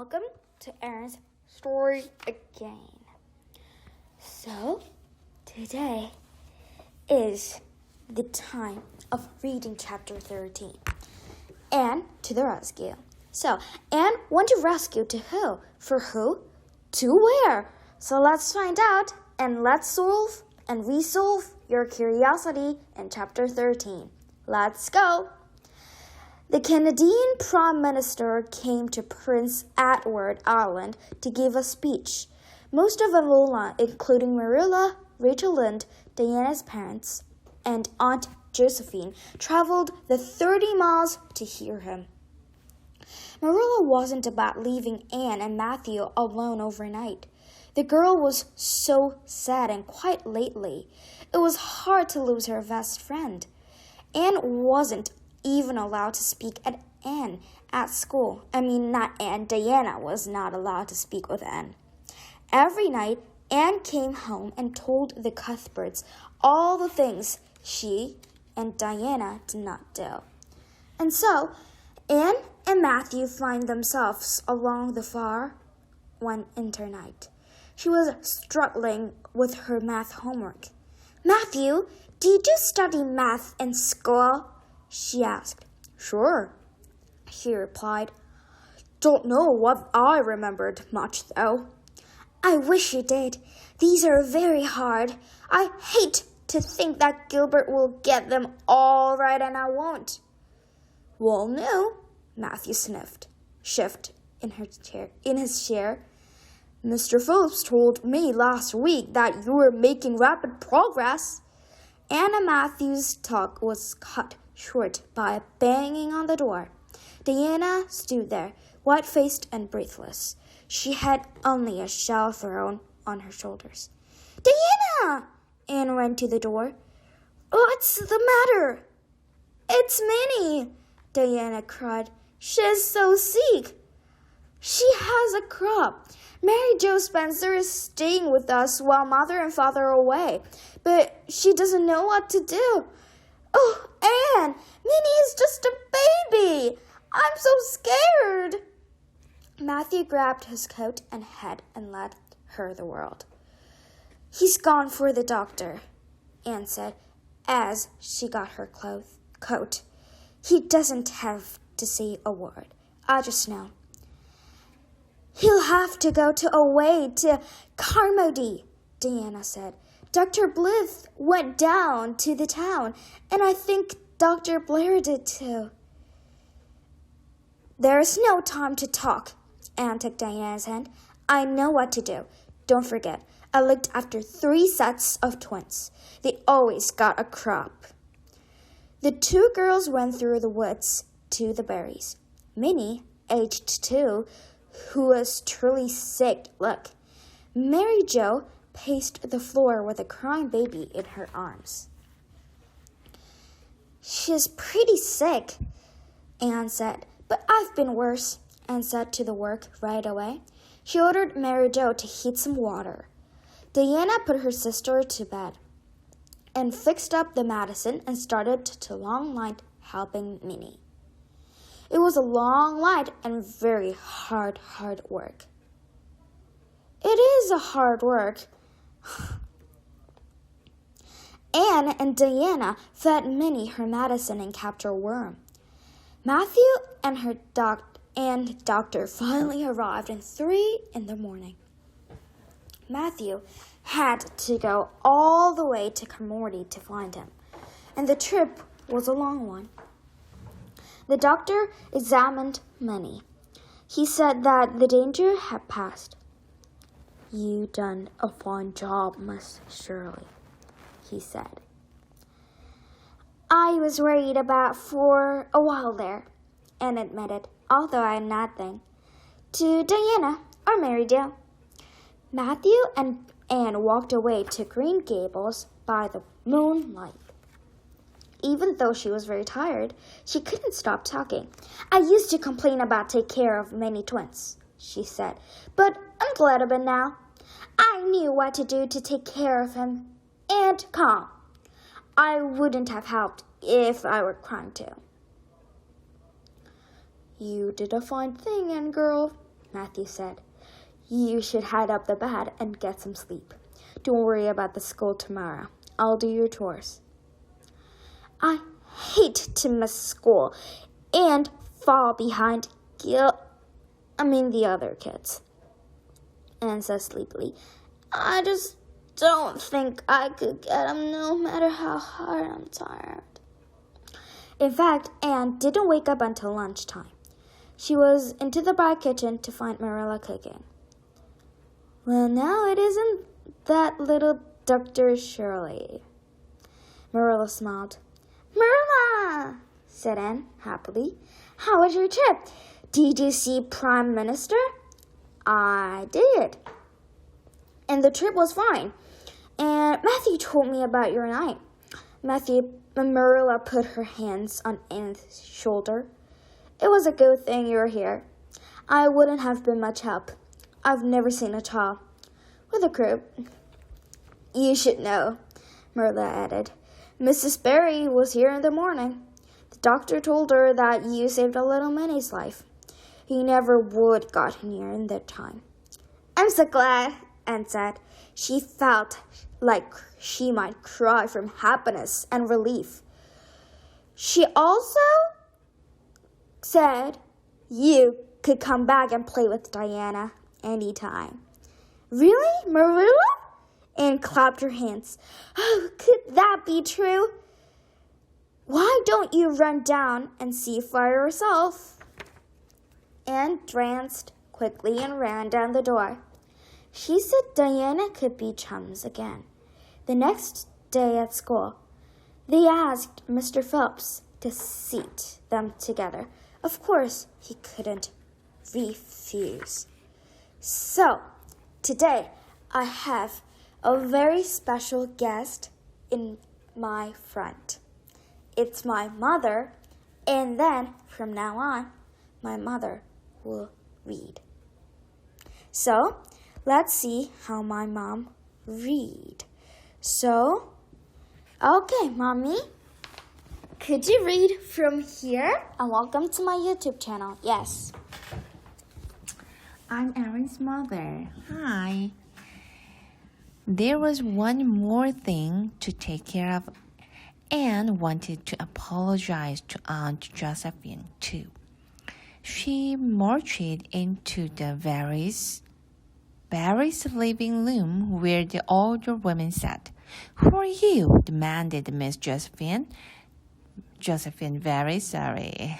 welcome to Aaron's story again. So, today is the time of reading chapter 13. Anne to the rescue. So, Anne went to rescue to who? For who? To where? So let's find out and let's solve and resolve your curiosity in chapter 13. Let's go! The Canadian Prime Minister came to Prince Edward Island to give a speech. Most of Alola, including Marilla, Rachel Lynde, Diana's parents, and Aunt Josephine, traveled the 30 miles to hear him. Marilla wasn't about leaving Anne and Matthew alone overnight. The girl was so sad and quite lately. It was hard to lose her best friend. Anne wasn't even allowed to speak at Anne at school. Not Anne. Diana was not allowed to speak with Anne. Every night, Anne came home and told the Cuthberts all the things she and Diana did not do. And so, Anne and Matthew find themselves along the far one winter night. She was struggling with her math homework. "Matthew, did you study math in school?" she asked. "Sure," he replied. "Don't know what I remembered much, though." "I wish you did. These are very hard. I hate to think that Gilbert will get them all right and I won't." "Well, no," Matthew sniffed, shifted in his chair. "Mr. Phillips told me last week that you were making rapid progress." Anne and Matthew's talk was cut short by a banging on the door. Diana stood there, white-faced and breathless. She had only a shawl thrown on her shoulders. "Diana!" Anne ran to the door. "What's the matter?" "It's Minnie," Diana cried. "She's so sick. She has a crop. Mary Jo Spencer is staying with us while Mother and Father are away, but she doesn't know what to do. Oh, Anne, Minnie is just a baby. I'm so scared." Matthew grabbed his coat and hat and led her the world. "He's gone for the doctor," Anne said as she got her coat. "He doesn't have to say a word. I just know. He'll have to go away to Carmody," Diana said. "Dr. Blythe went down to the town, and I think Dr. Blair did too." "There's no time to talk," Anne took Diana's hand. "I know what to do. Don't forget, I looked after 3 sets of twins. They always got a crop." The 2 girls went through the woods to the berries. Minnie, aged 2, who was truly sick, look. Mary Jo paced the floor with a crying baby in her arms. "She's pretty sick," Anne said, "but I've been worse," and set to the work right away. She ordered Mary Jo to heat some water. Diana put her sister to bed and fixed up the medicine and started to long night helping Minnie. It was a long night and very hard work. It is a hard work. Anne and Diana fed Minnie her medicine and kept her warm. Matthew and her doctor finally arrived at 3 in the morning. Matthew had to go all the way to Carmody to find him, and the trip was a long one. The doctor examined Minnie. He said that the danger had passed. "You done a fine job, Miss Shirley," he said. "I was worried about for a while there," Anne admitted, although I had nothing to Diana or Mary Jo. Matthew and Anne walked away to Green Gables by the moonlight. Even though she was very tired, she couldn't stop talking. "I used to complain about taking care of many twins," she said, "but I'm glad of it now. I knew what to do to take care of him and calm. I wouldn't have helped if I were crying too." "You did a fine thing, Anne girl," Matthew said. You should hide up the bed and get some sleep. Don't worry about the school tomorrow. I'll do your chores. I hate to miss school and fall behind the other kids. Anne said sleepily. I just don't think I could get them no matter how hard I'm tired. In fact, Anne didn't wake up until lunchtime. She was into the back kitchen to find Marilla cooking. Well, now it isn't that little Dr. Shirley. Marilla smiled. Marilla, said Anne happily. How was your trip? Did you see Prime Minister? I did. And the trip was fine. And Matthew told me about your night. Marilla put her hands on Anne's shoulder. It was a good thing you were here. I wouldn't have been much help. I've never seen a child with a croup. You should know, Marilla added. Mrs. Barry was here in the morning. The doctor told her that you saved a little Minnie's life. He never would gotten here in that time. I'm so glad, Anne said. She felt like she might cry from happiness and relief. She also said you could come back and play with Diana anytime. Really, Marilla? Anne clapped her hands. Oh, could that be true? Why don't you run down and see for yourself? Anne danced quickly and ran down the door. She said Diana could be chums again. The next day at school, they asked Mr. Phelps to seat them together. Of course, he couldn't refuse. So, today I have a very special guest in my front. It's my mother, and then from now on, my mother will read. So, let's see how my mom read. So, okay, Mommy, could you read from here? And welcome to my YouTube channel. Yes. I'm Aaron's mother. Hi. There was one more thing to take care of. Anne wanted to apologize to Aunt Josephine, too. She marched into the Barry's living room where the older women sat. Who are you? Demanded Miss Josephine. Josephine, very sorry.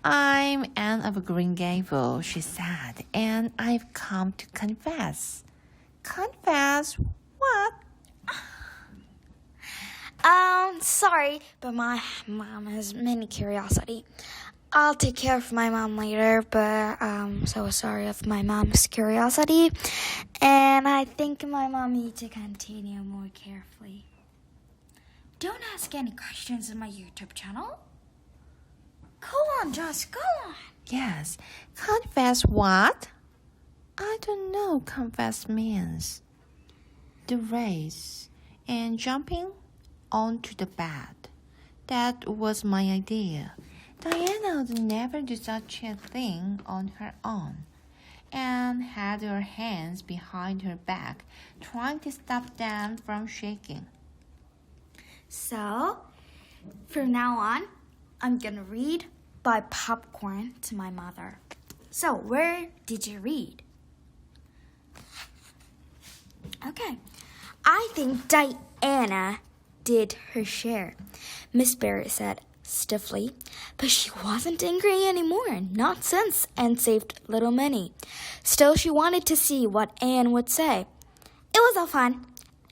I'm Anne of Green Gables, she said, and I've come to confess. Confess what? Sorry, but my mom has many curiosity. I'll take care of my mom later, but I'm so sorry of my mom's curiosity. And I think my mom needs to continue more carefully. Don't ask any questions in my YouTube channel. Go on, Josh, go on. Yes, confess what? I don't know confess means. The race and jumping onto the bed. That was my idea. Diana would never do such a thing on her own. Anne had her hands behind her back, trying to stop them from shaking. So, from now on, I'm going to read Buy Popcorn to my mother. So, where did you read? Okay. I think Diana did her share, Miss Barrett said stiffly. But she wasn't angry anymore, not since Anne saved little Minnie. Still, she wanted to see what Anne would say. It was all fun,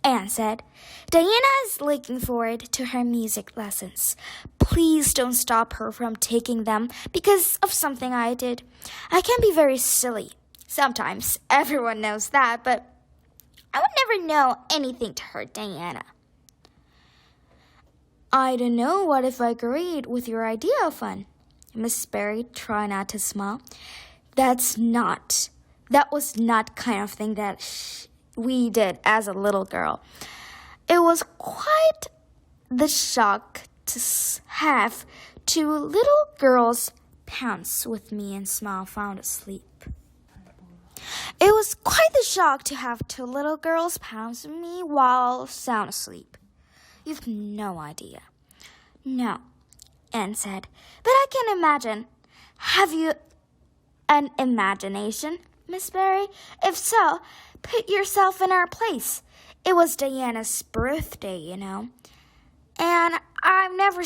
Anne said. Diana is looking forward to her music lessons. Please don't stop her from taking them because of something I did. I can be very silly. Sometimes, everyone knows that, but I would never know anything to hurt Diana. I don't know what if I agreed with your idea of fun. Miss Barry tried not to smile. That was not kind of thing that we did as a little girl. It was quite the shock to have two little girls pounce with me and smile found asleep. It was quite the shock to have two little girls pounce on me while sound asleep. You've no idea. No, Anne said, but I can imagine. Have you an imagination, Miss Barry? If so, put yourself in our place. It was Diana's birthday, you know. And I've never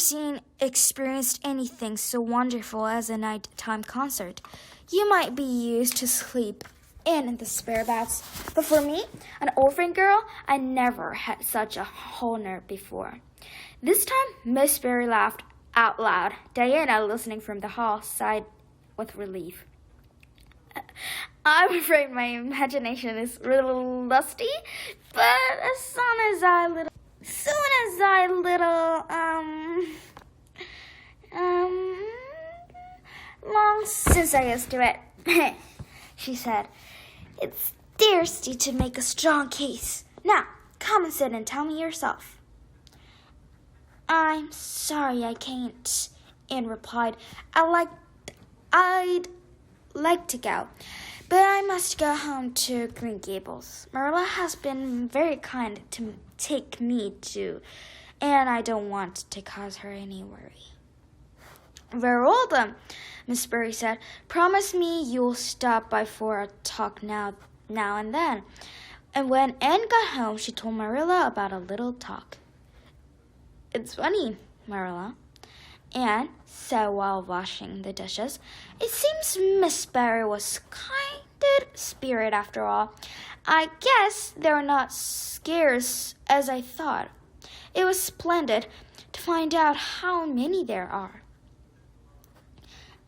experienced anything so wonderful as a nighttime concert. You might be used to sleep in the spare beds, but for me, an orphan girl, I never had such a honor before. This time, Miss Barry laughed out loud. Diana, listening from the hall, sighed with relief. I'm afraid my imagination is a little lusty, but as soon as I long since I used to it, she said. It's thirsty to make a strong case. Now, come and sit and tell me yourself. I'm sorry I can't, Anne replied. I'd like to go, but I must go home to Green Gables. Marilla has been very kind to take me to, and I don't want to cause her any worry. Very well then, Miss Barry said. Promise me you'll stop by for a talk now and then. And when Anne got home, she told Marilla about a little talk. It's funny, Marilla, Anne said while washing the dishes. It seems Miss Barry was kindred spirit after all. I guess they're not scarce as I thought. It was splendid to find out how many there are.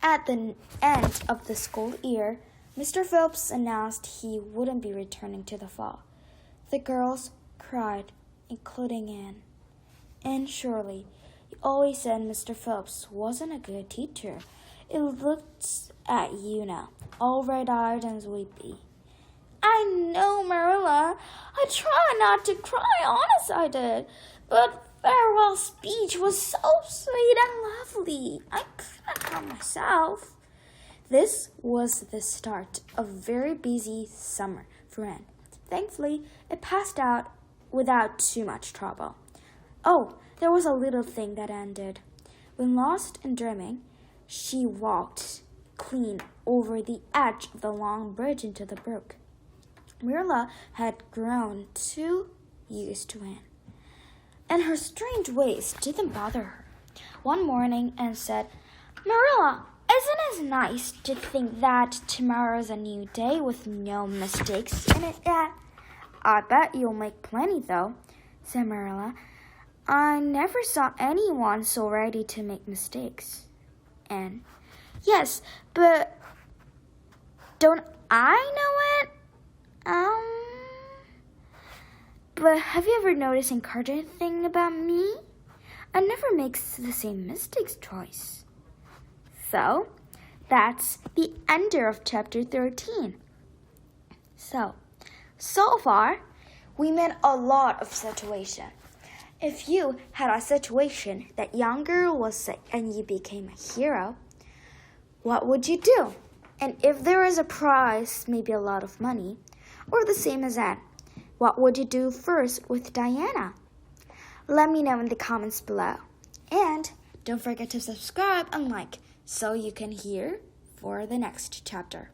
At the end of the school year, Mr. Phillips announced he wouldn't be returning to the fall. The girls cried, including Anne. And surely, you always said Mr. Phillips wasn't a good teacher. It looked at you now, all red-eyed and weepy. I know, Marilla. I try not to cry, honest I did. But farewell speech was so sweet and lovely. I couldn't help myself. This was the start of a very busy summer for Anne. Thankfully, it passed out without too much trouble. Oh, there was a little thing that ended. When lost in dreaming, she walked clean over the edge of the long bridge into the brook. Marilla had grown too used to Anne, and her strange ways didn't bother her. One morning, Anne said, Marilla, isn't it nice to think that tomorrow's a new day with no mistakes in it yet? I bet you'll make plenty, though, said Marilla. I never saw anyone so ready to make mistakes. Anne, yes, but don't I know it? But have you ever noticed an encouraging thing about me? I never make the same mistakes twice. So, that's the end of chapter 13. So far, we met a lot of situations. If you had a situation that young girl was sick and you became a hero, what would you do? And if there was a prize, maybe a lot of money, or the same as that, what would you do first with Diana? Let me know in the comments below. And don't forget to subscribe and like so you can hear for the next chapter.